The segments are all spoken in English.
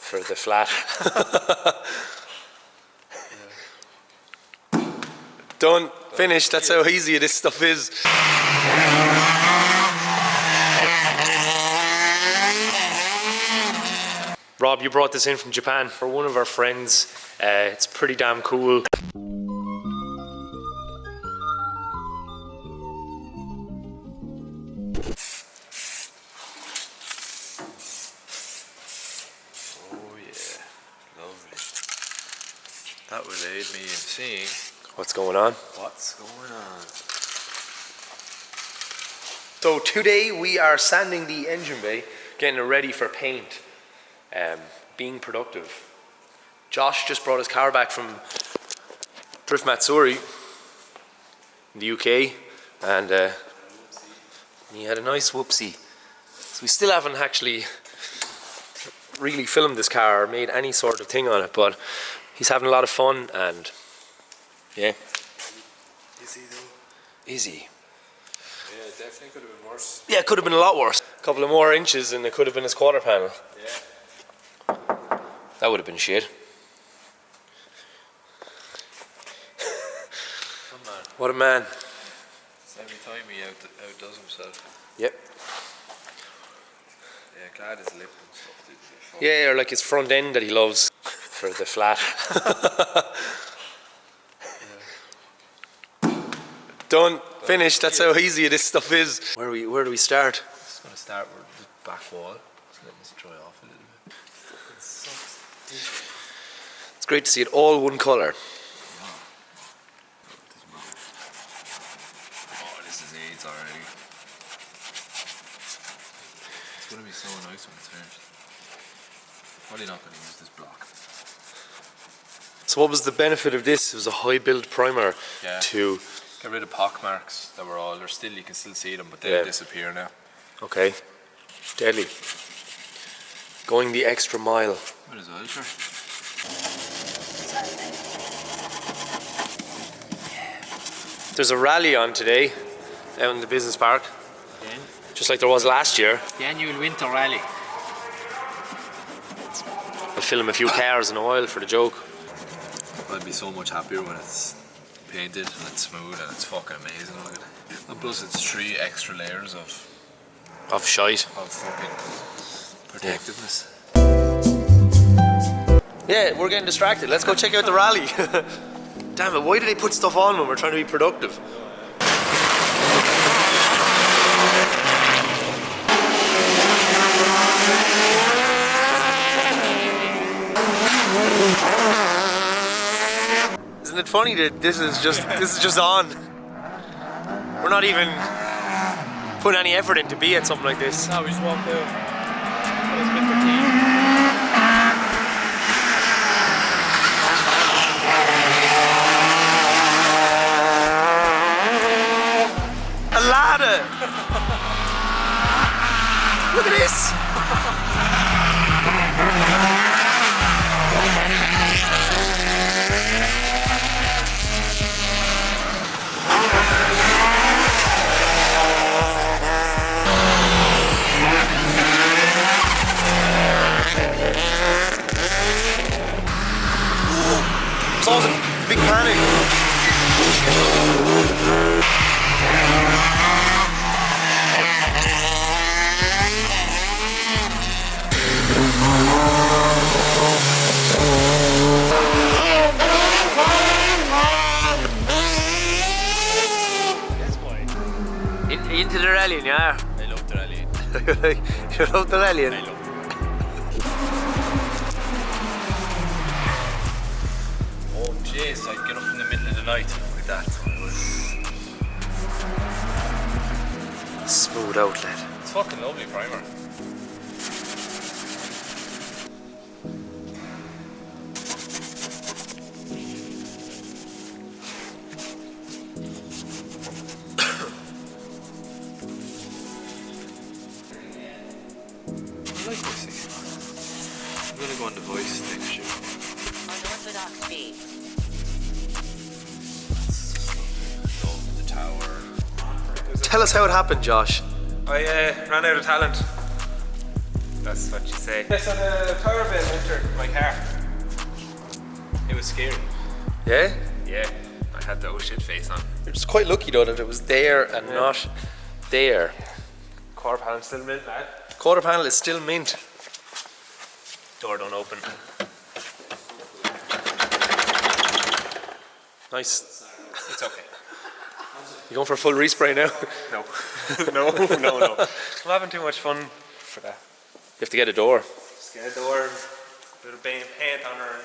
for the flat. Done. Finished. That's how easy this stuff is. Rob, you brought this in from Japan for one of our friends. It's pretty damn cool. That would aid me in seeing what's going on. So today we are sanding the engine bay, getting it ready for paint, being productive. Josh just brought his car back from Drift Matsuri in the UK, and he had a nice whoopsie. So we still haven't actually really filmed this car or made any sort of thing on it, but he's having a lot of fun, and yeah. Is he though? Is he? Yeah, it definitely could have been worse. Yeah, it could have been a lot worse. A couple of more inches and it could have been his quarter panel. Yeah. That would have been shit. Come on. What a man. It's every time he outdoes himself. Yep. Yeah, glad his lip and stuff. Yeah, or like his front end that he loves for the flat. Done. Finished. That's how easy this stuff is. Where do we start? I'm just gonna start with the back wall. Just letting this dry off a little bit. Fucking sucks. It's great to see it all one colour. Oh, this is AIDS already. It's gonna be so nice when it's finished. Probably not gonna use this block. So what was the benefit of this? It was a high build primer to get rid of pock marks that were all, you can still see them, but they'll disappear now. Okay. Deadly. Going the extra mile. Might as well, sure. There's a rally on today out in the business park. Again? Just like there was last year. The annual winter rally. I'll film a few cars in a while for the joke. I'd be so much happier when it's painted and it's smooth and it's fucking amazing. Look at it. And plus it's 3 extra layers of shite. Of fucking protectiveness. Yeah, we're getting distracted. Let's go check out the rally. Damn it, why do they put stuff on when we're trying to be productive? Isn't it funny that this is just on? We're not even putting any effort in to be at something like this. No, we just walked out. A ladder! Look at this! It's always a big panic. Into the rallying, yeah? I love the rallying. You love the rallying? I love it. Oh jeez, I'd get up in the middle of the night like that. Smooth outlet. It's fucking lovely primer. I'm gonna go on the voice next year. Unorthodox Beats. Love the tower. Tell us how it happened, Josh. I ran out of talent. That's what you say. So the power bin went entered my car, it was scary. Yeah? Yeah, I had the oh shit face on. You're just quite lucky though that it was there and not there. Quarter pound still mint, lad. Quarter panel is still mint. Door don't open. Nice. It's okay. You going for a full respray now? No. no. I'm having too much fun for that. You have to get a door. Just get a door, bit of paint on her.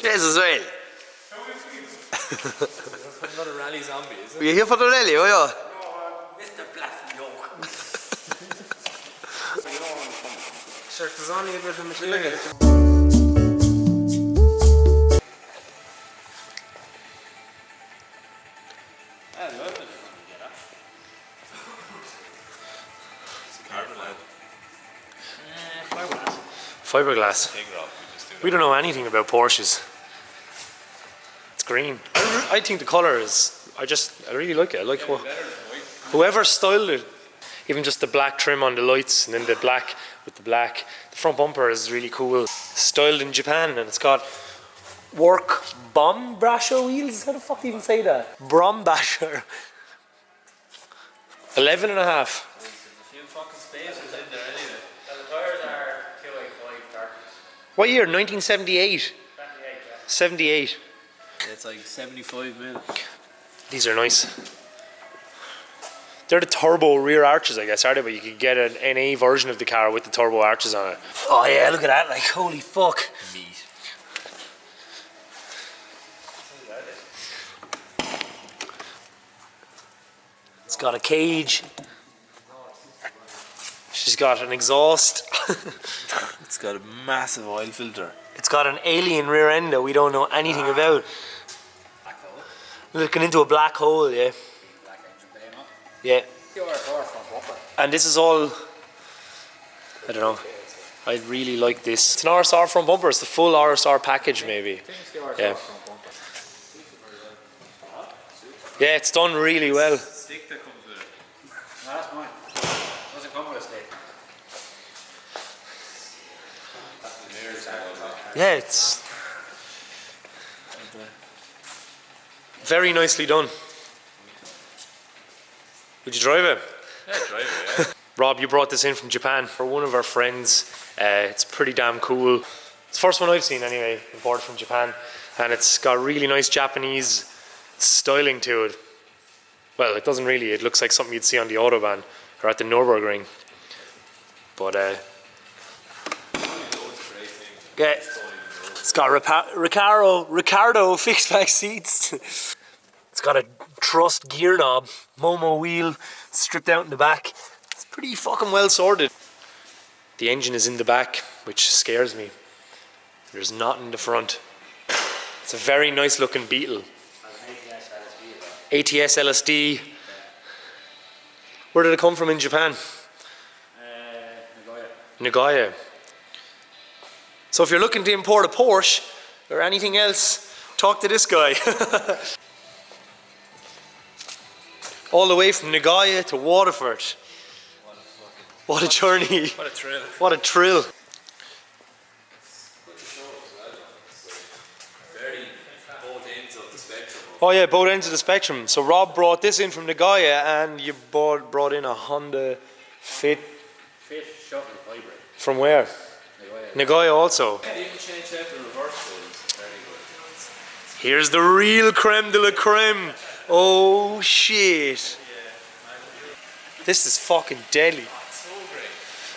Yes, as well. I'm not a rally zombie, is it? Are you here for the rally, oh yeah? Mr. Blassenjoch. Sure, there's only a bit of material. Fiberglass. We don't know anything about Porsches. It's green. I think the colour is. I really like it. I like whoever styled it. Even just the black trim on the lights and then the black with the black. The front bumper is really cool. Styled in Japan and it's got work Bombrasher wheels. How the fuck do you even say that? Brombasher. 11 and a half. What year? 1978? 78. It's like 75 mil. These are nice. They're the turbo rear arches, I guess, are they? But you could get an NA version of the car with the turbo arches on it. Oh yeah, look at that, like, holy fuck. Meat. It's got a cage. She's got an exhaust. It's got a massive oil filter. It's got an alien rear end that we don't know anything about. Looking into a black hole, yeah. Yeah. And this is all, I don't know, I really like this. It's an RSR front bumper, it's the full RSR package maybe. Yeah. Yeah, it's done really well. Stick that comes with it. No, that's mine. Doesn't come with a stick. Yeah, it's very nicely done. Would you drive it? Yeah, drive it, yeah. Rob, you brought this in from Japan for one of our friends. It's pretty damn cool. It's the first one I've seen anyway, imported from Japan. And it's got really nice Japanese styling to it. Well, it doesn't really. It looks like something you'd see on the Autobahn or at the Nürburgring. But yeah, it's got Ricardo fixed back seats. It's got a trussed gear knob, Momo wheel stripped out in the back. It's pretty fucking well sorted. The engine is in the back, which scares me. There's not in the front. It's a very nice looking Beetle. ATS LSD. Where did it come from in Japan? Nagoya. So if you're looking to import a Porsche or anything else, talk to this guy. All the way from Nagoya to Waterford. What a journey. What a thrill. What a thrill. Both ends of the spectrum. Oh yeah, both ends of the spectrum. So Rob brought this in from Nagoya and you brought in a Honda Fit. Fit shuttle hybrid. From where? Nagoya also. Yeah, even change that to reverse is very good. Here's the real creme de la creme. Oh shit. This is fucking deadly. So great.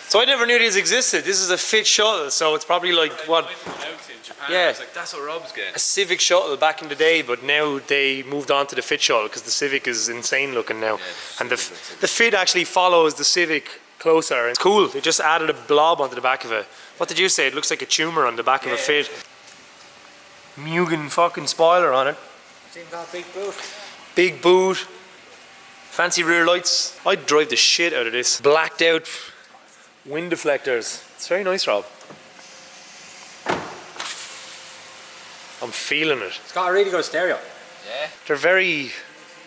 So I never knew these existed. This is a Fit shuttle, so it's probably like what? I went out in Japan. Yeah. I was like, that's what Rob's getting. A Civic shuttle back in the day, but now they moved on to the Fit shuttle because the Civic is insane looking now. And the Fit actually follows the Civic closer. It's cool. They just added a blob onto the back of it. What did you say? It looks like a tumour on the back of a Fit. Mugen fucking spoiler on it. It's even got a big boot. Big boot. Fancy rear lights. I'd drive the shit out of this. Blacked out wind deflectors. It's very nice, Rob. I'm feeling it. It's got a really good stereo. Yeah. They're very,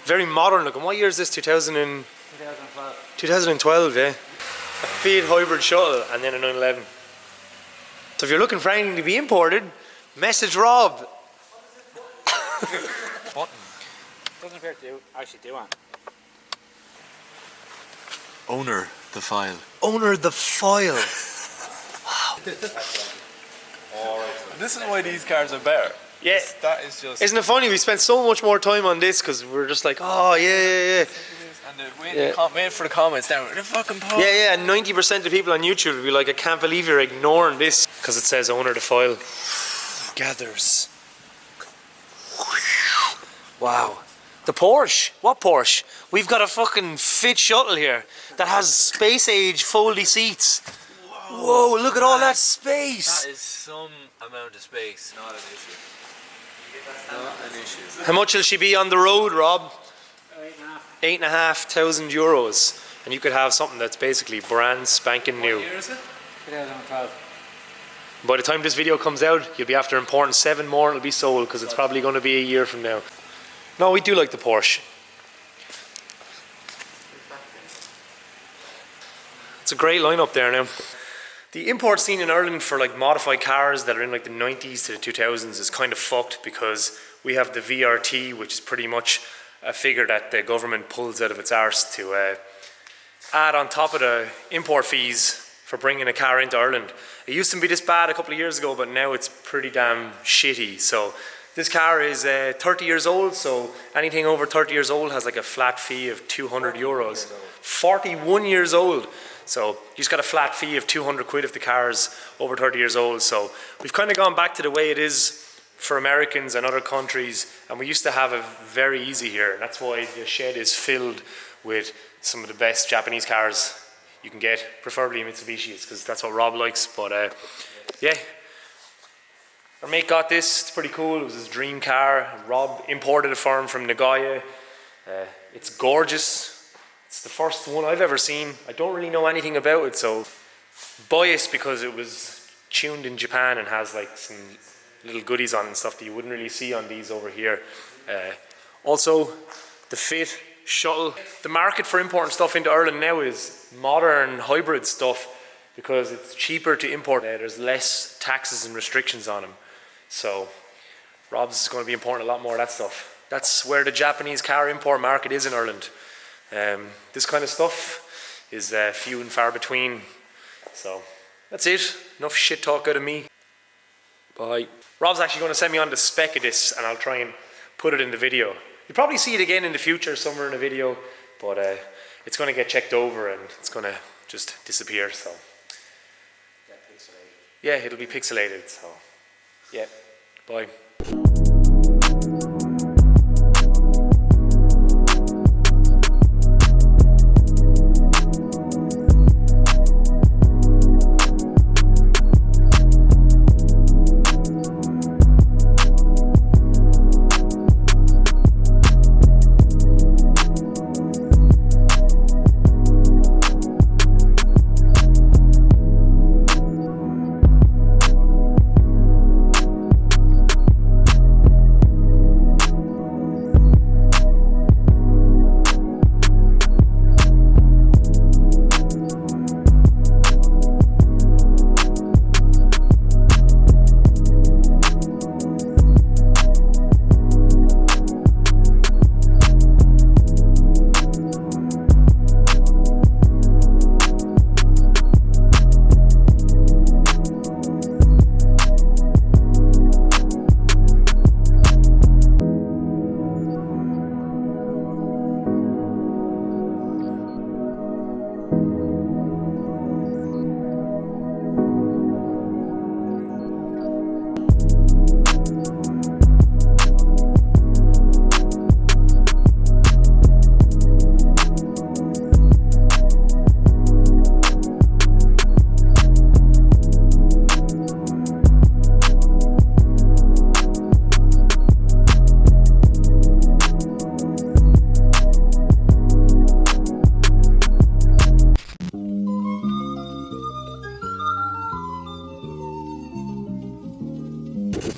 very modern looking. What year is this? 2012. 2012, yeah. A Fiat hybrid shuttle and then a 911. So if you're looking for anything to be imported, message Rob. Doesn't appear to actually do one. Owner the file. Owner the file. This is why these cars are better. Yeah. That is just. Isn't it funny? We spent so much more time on this because we're just like, oh, yeah. And wait for the comments down. The fucking Porsche. Yeah, and 90% of the people on YouTube will be like, I can't believe you're ignoring this. Because it says owner the file. Gathers. Wow. The Porsche. What Porsche? We've got a fucking fit shuttle here that has space age foldy seats. Whoa, look at all that space. That is some amount of space. Not an issue. Not an issue. How much will she be on the road, Rob? 8.5. €8,500. And you could have something that's basically brand spanking new. What year is it? 2012. By the time this video comes out, you'll be after importing 7 more and it'll be sold because it's probably going to be a year from now. No, we do like the Porsche. It's a great lineup there now. The import scene in Ireland for like modified cars that are in like the 90s to the 2000s is kind of fucked because we have the VRT, which is pretty much a figure that the government pulls out of its arse to add on top of the import fees for bringing a car into Ireland. It used to be this bad a couple of years ago, but now it's pretty damn shitty. So this car is 30 years old, so anything over 30 years old has like a flat fee of €200. 41 years old. So you just got a flat fee of 200 quid if the car's over 30 years old. So we've kind of gone back to the way it is for Americans and other countries, and we used to have it very easy here. That's why the shed is filled with some of the best Japanese cars you can get, preferably Mitsubishis, because that's what Rob likes. But yeah, our mate got this. It's pretty cool. It was his dream car. Rob imported it for him from Nagoya. It's gorgeous. It's the first one I've ever seen. I don't really know anything about it, so biased because it was tuned in Japan and has like some little goodies on and stuff that you wouldn't really see on these over here. Also, the Fit shuttle. The market for importing stuff into Ireland now is modern hybrid stuff because it's cheaper to import. There's less taxes and restrictions on them. So Rob's is going to be importing a lot more of that stuff. That's where the Japanese car import market is in Ireland. This kind of stuff is few and far between. So that's it. Enough shit talk out of me. Bye. Rob's actually going to send me on the spec of this and I'll try and put it in the video. You'll probably see it again in the future somewhere in a video, but it's going to get checked over and it's going to just disappear. So yeah, it'll be pixelated. So yeah, bye.